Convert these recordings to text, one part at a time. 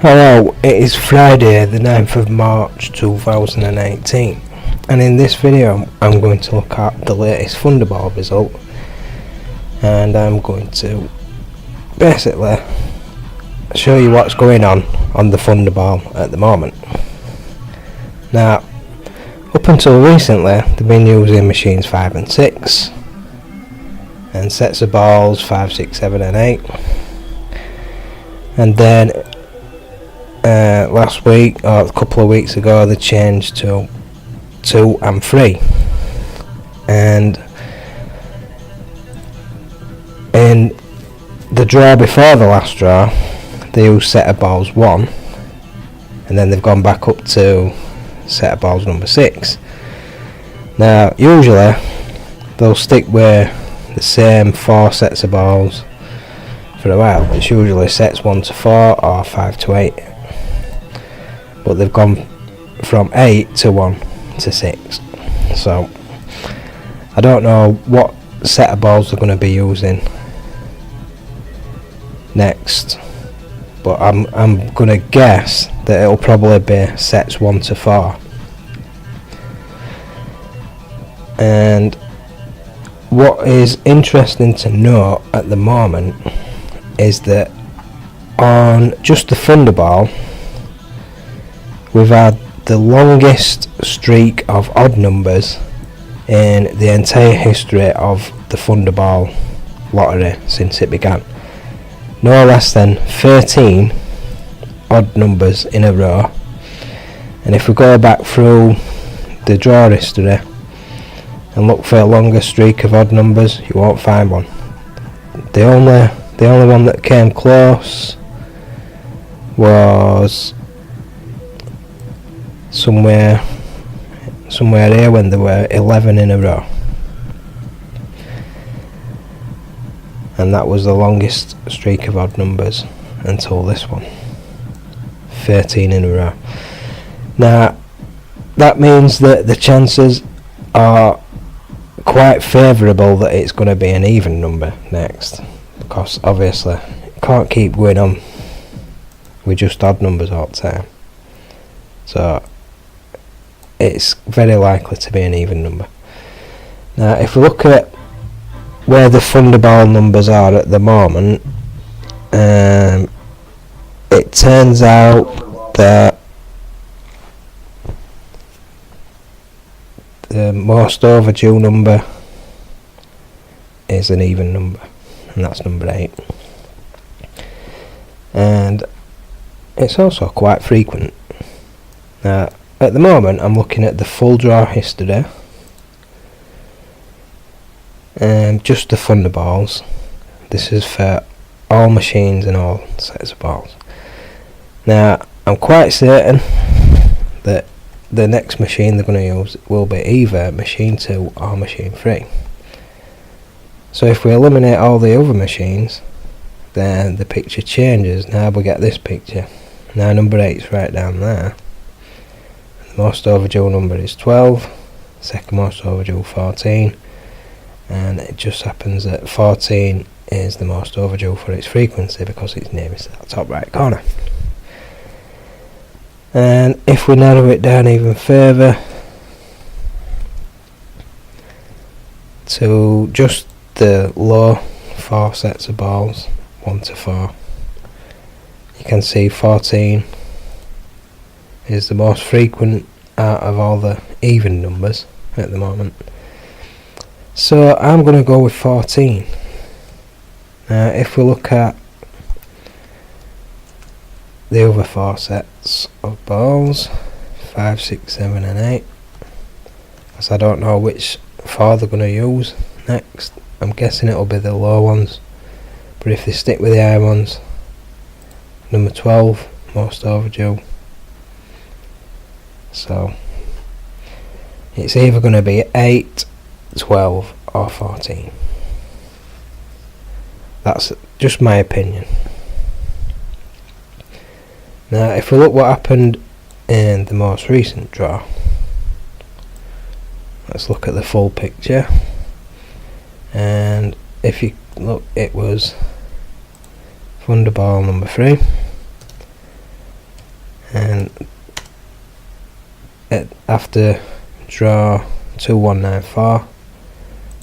Hello, it is Friday the 9th of March 2018 and in this video I'm going to look at the latest Thunderball result, and I'm going to basically show you what's going on the Thunderball at the moment. Now, up until recently they've been using machines 5 and 6 and sets of balls 5, 6, 7 and 8, and then last week or a couple of weeks ago they changed to 2 and 3, and in the draw before the last draw they used set of balls 1, and then they've gone back up to set of balls number 6. Now usually they'll stick with the same 4 sets of balls for a while. It's usually sets 1 to 4 or 5 to 8, but they've gone from 8 to 1 to 6, so I don't know what set of balls they're going to be using next, but I'm going to guess that it'll probably be sets 1 to 4. And what is interesting to note at the moment is that on just the Thunderball we've had the longest streak of odd numbers in the entire history of the Thunderball lottery since it began. No less than 13 odd numbers in a row, and if we go back through the draw history and look for a longer streak of odd numbers, you won't find one. The only one that came close was somewhere here when there were 11 in a row, and that was the longest streak of odd numbers until this one, 13 in a row. Now that means that the chances are quite favourable that it's going to be an even number next, because obviously you can't keep going on with just odd numbers all the time, so it's very likely to be an even number. Now if we look at where the Thunderball numbers are at the moment, it turns out that the most overdue number is an even number, and that's number 8, and it's also quite frequent. Now at the moment I'm looking at the full draw history, just the Thunderballs. This is for all machines and all sets of balls. Now I'm quite certain that the next machine they're going to use will be either machine 2 or machine 3. So if we eliminate all the other machines, then the picture changes. Now we get this picture. Now number 8's right down there. The most overdue number is 12, second most overdue 14, and it just happens that 14 is the most overdue for its frequency because it's nearest that top right corner. And if we narrow it down even further to just the low 4 sets of balls, 1 to 4, you can see 14 is the most frequent out of all the even numbers at the moment. So I'm going to go with 14. Now if we look at the other 4 sets of balls, 5, 6, 7 and 8, as I don't know which 4 they're going to use next, I'm guessing it'll be the low ones, but if they stick with the high ones, number 12 most overdue. So it's either going to be 8, 12 or 14. That's just my opinion. Now if we look what happened in the most recent draw, let's look at the full picture, and if you look, it was Thunderball number 3, after draw 2194,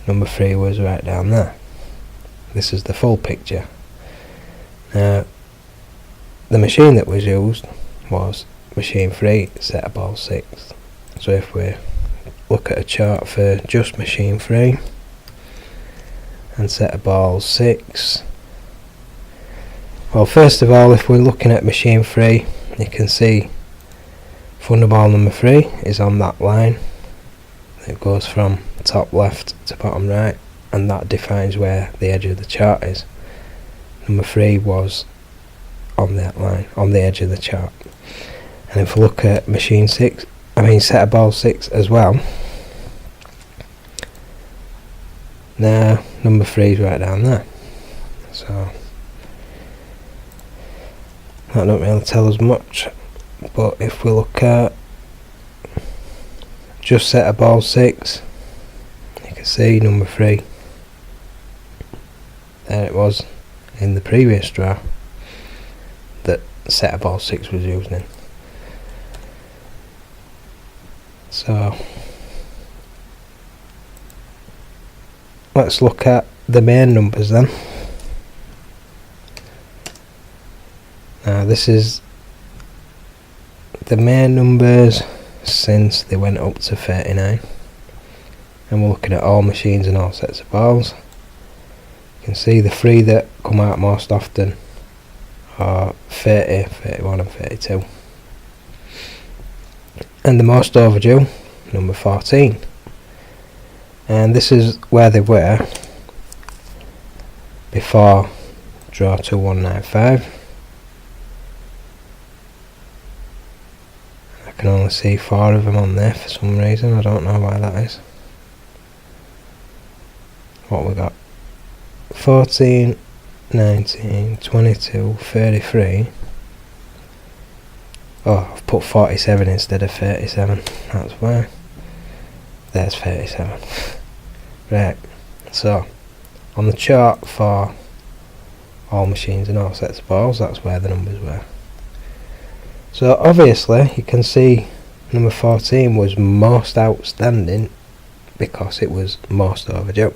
number 3 was right down there. This is the full picture. Now, the machine that was used was machine 3, set of ball 6. So if we look at a chart for just machine 3 and set of ball 6, well, first of all, if we're looking at machine 3, you can see Thunderball number 3 is on that line. It goes from top left to bottom right, and that defines where the edge of the chart is. Number 3 was on that line, on the edge of the chart. And if we look at machine 6, set of ball 6 as well, now number 3 is right down there. So that don't really tell us much. But if we look at just set of ball 6, you can see number 3. There it was in the previous draw that set of ball 6 was used in. So let's look at the main numbers then. Now this is the main numbers since they went up to 39, and we're looking at all machines and all sets of balls. You can see the 3 that come out most often are 30, 31 and 32, and the most overdue, number 14, and this is where they were before draw 2195. I can only see 4 of them on there for some reason, I don't know why that is. What we got? 14, 19, 22, 33. Oh, I've put 47 instead of 37, that's why. There's 37. Right, so on the chart for all machines and all sets of balls, that's where the numbers were. So obviously you can see number 14 was most outstanding because it was most overdue.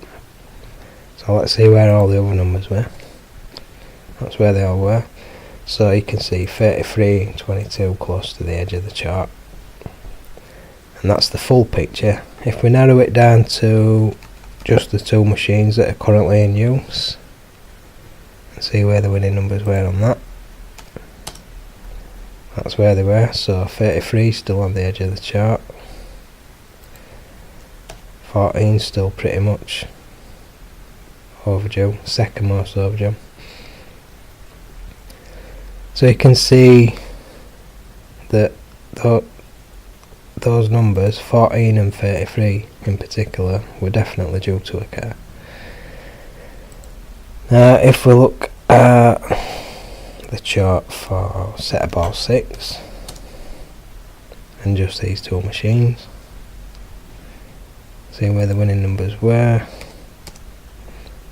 So let's see where all the other numbers were. That's where they all were. So you can see 33 and 22 close to the edge of the chart. And that's the full picture. If we narrow it down to just the 2 machines that are currently in use, and see where the winning numbers were on that. That's where they were, so 33 still on the edge of the chart, 14 still pretty much overdue, second most overdue. So you can see that those numbers, 14 and 33 in particular, were definitely due to occur. Now if we look at the chart for set of ball 6 and just these 2 machines, see where the winning numbers were.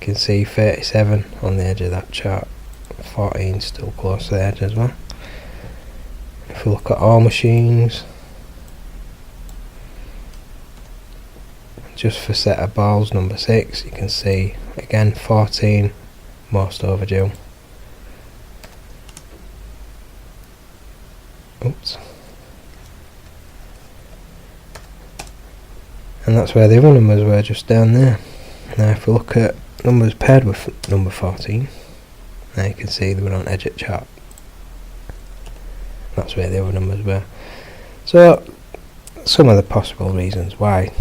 You can see 37 on the edge of that chart, 14 still close to the edge as well. If we look at all machines, just for set of balls number 6, you can see again 14 most overdue. Oops. And that's where the other numbers were, just down there. Now if we look at numbers paired with number 14, now you can see they were on edge at chart. That's where the other numbers were. So some of the possible reasons why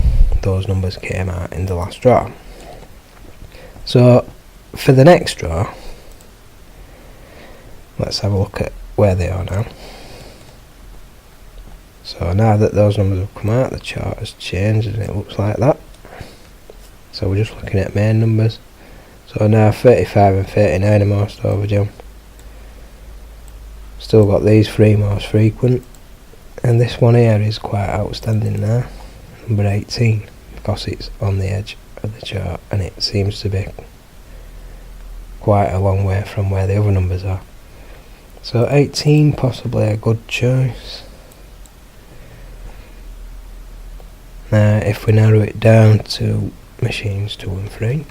those numbers came out in the last draw. So for the next draw, let's have a look at where they are now. So now that those numbers have come out, the chart has changed and it looks like that. So we're just looking at main numbers. So now 35 and 39 are most overdue. Still got these 3 most frequent. And this one here is quite outstanding now, number 18, because it's on the edge of the chart and it seems to be quite a long way from where the other numbers are. So 18 possibly a good choice. Now if we narrow it down to machines 2 and 3,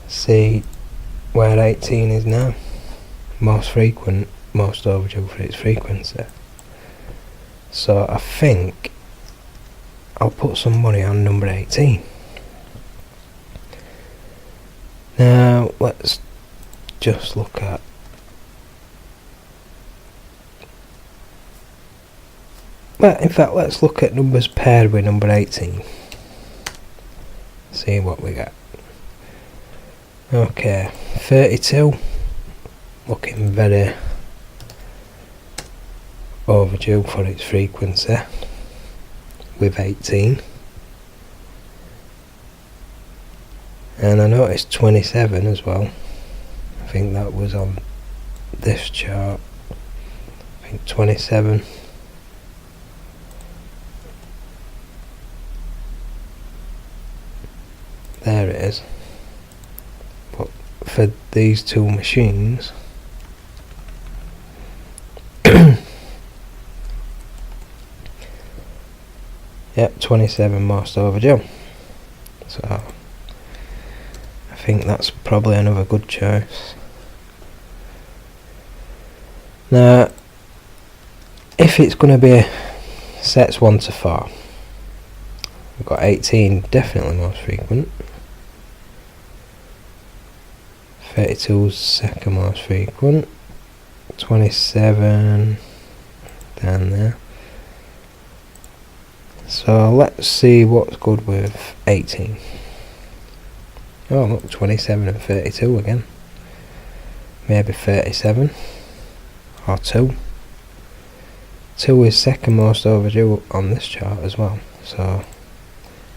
see where 18 is now. Most frequent, most overdue for its frequency. So I think I'll put some money on number 18. Now let's just look at in fact let's look at numbers paired with number 18. See what we get. Okay, 32 looking very overdue for its frequency with 18, and I noticed 27 as well. I think that was on this chart. I think 27. There it is. But for these two machines, yep, 27 most overdue. So I think that's probably another good choice. Now if it's going to be sets 1 to 4, we've got 18 definitely most frequent, 32's second most frequent, 27 down there. So let's see what's good with 18. Oh look, 27 and 32 again. Maybe 37 or 2. 2 is second most overdue on this chart as well, so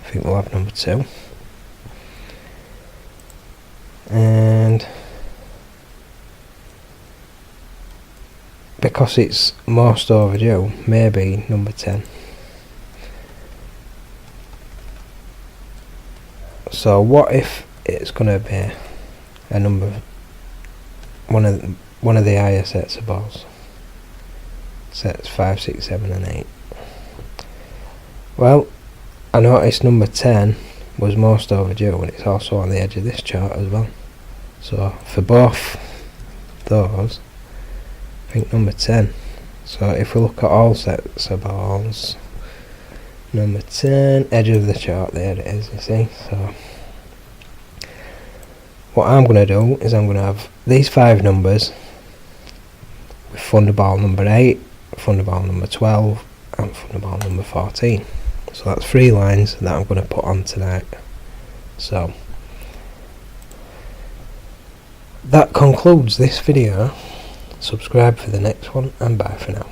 I think we'll have number 2. And because it's most overdue, maybe number 10. So what if it's going to be a number, one of the higher sets of balls, sets 5, 6, 7 and 8. Well, I noticed number 10 was most overdue, and it's also on the edge of this chart as well. So for both those, I think number 10. So if we look at all sets of balls, number 10, edge of the chart, there it is, you see. So what I'm going to do is I'm going to have these 5 numbers with Thunderball number 8, Thunderball number 12 and Thunderball number 14. So that's 3 lines that I'm going to put on tonight. So that concludes this video. Subscribe for the next one, and bye for now.